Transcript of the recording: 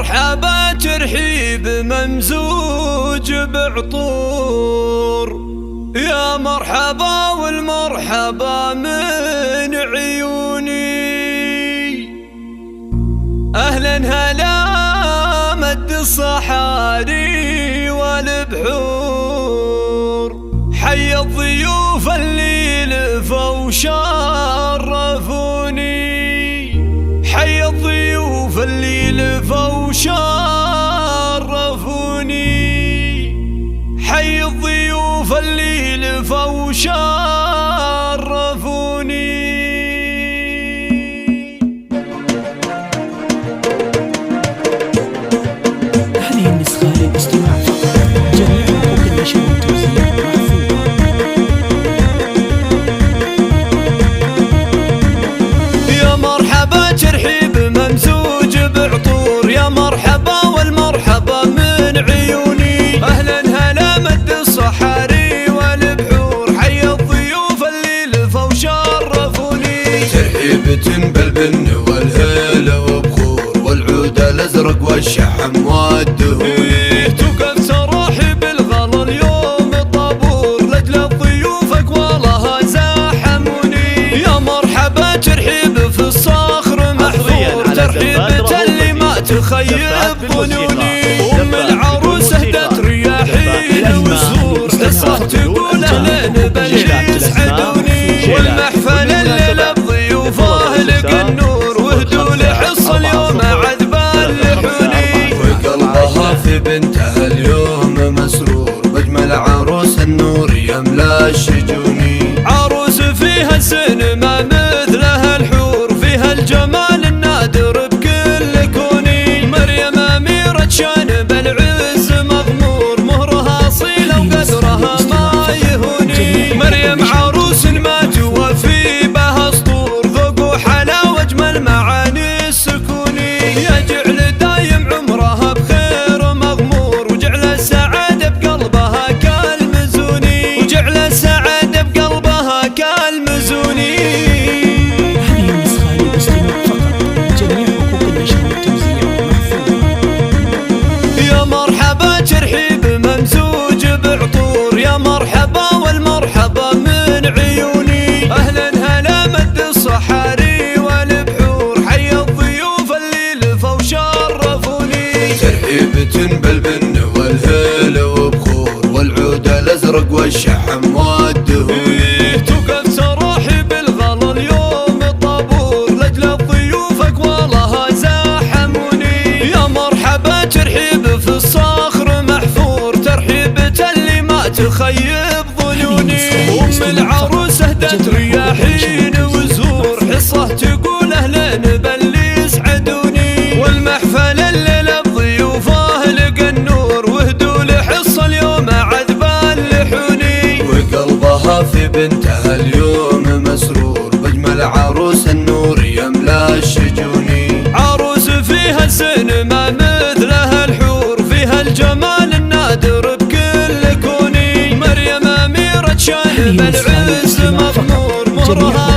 مرحبا ترحيب ممزوج بعطور، يا مرحبا والمرحبا من عيوني. أهلا هلا مد الصحاري والبحور، حي الضيوف اللي لفوا وشرفوني، حي الضيوف اللي لفوا وشرفوني، حي الضيوف اللي لفوا وشرفوني. هذه النسخة للاستماع فقط، جميع حقوق النشر والتوزيع محفوظة. يا مرحبا ترحيب ممزوج بعطور، يا مرحبا والمرحبا من عيوني. أهلا هلا مد الصحاري والبحور، حي الضيوف اللي لفوا وشرفوني. ترحيبة بالبن والهيل وبخور، والعود الازرق والشحم والدهون. توقف تراحب الغلا اليوم طابور، لاجل الضيوف اقوالها زاحموني. يا مرحبا ترحيب في الصخر محفور، ترحيبة اللي ما تخيب ظنوني. ام العروس اهدت رياحين وزهور، قصة تقول اهلين بل يسعدوني. والمحفل الليلة بضيوفه لك النور، وهدوا لحصة اليوم عذبان لحوني. وقلبها في بنتها اليوم مسرور، باجمل عروس النور يملا الشجوني. عروس فيها السن ما مثلها الحور، فيها الجمال النادر بكل كوني. مريم أميرة شان بالعز مغمور، مهرها أصيلة وقدرها ما يهوني. مريم عروس ما توفي بها سطور، ذوق وحلاوة أجمل معاني السكوني. يجعل دايم عمرها بخير مغمور، وجعل السعادة بقلبها كالمزوني، وجعل السعادة بقلبها كالمزوني. هذه النسخة للاستماع فقط، جميع حقوق النشر والتوزيع محفوظة. يا مرحبا ترحيب ممزوج بعطور، يا مرحبا والمرحبا من عيوني. أهلا هلا مد الصحاري والبحور، حي الضيوف اللي لفوا وشرفوني. ترحيبة بالبن والهيل وبخور، والعود الازرق والشحم والدهون. توقف تراحب الغلا اليوم طابور، لاجل الضيوف اقوالها زاحموني. يا مرحبا ترحيب في الصخر محفور، ترحيبة اللي ما تخيب ظنوني. ام العروس اهدت رياحين وزهور، حصة تقول اهلين بل يسعدوني. والمحفل الليلة بضيوفه لقى النور، وهدوا لحصة اليوم عذبان لحوني. وقلبها في بنتها اليوم مسرور، باجمل عروس النور يملا الشجوني. عروس فيها السن ما مثلها الحور، فيها الجمال النادر بكل كوني. مريم أميرة شان بالعز مغمور، مهرها